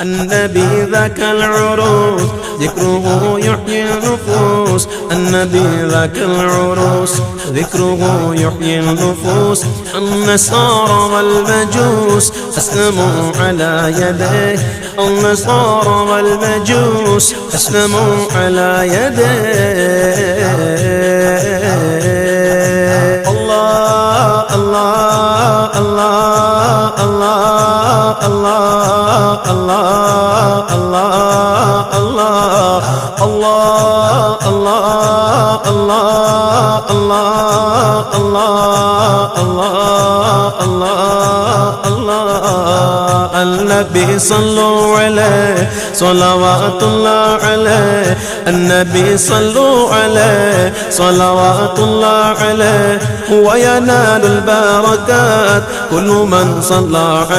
النبي ذاك العروس ذكره يحيي النفوس، النبي ذاك العروس ذكره يحيي النفوس. النصارى والمجوس أسلموا على يديه، النصارى والمجوس أسلموا على يديه. الله الله الله الله الله الله الله الله الله الله الله الله الله الله. النبي صلوا عليه صلوات الله عليه، النبي صلوا عليه صلوات الله عليه، وينال البركات كل من صلى عليه.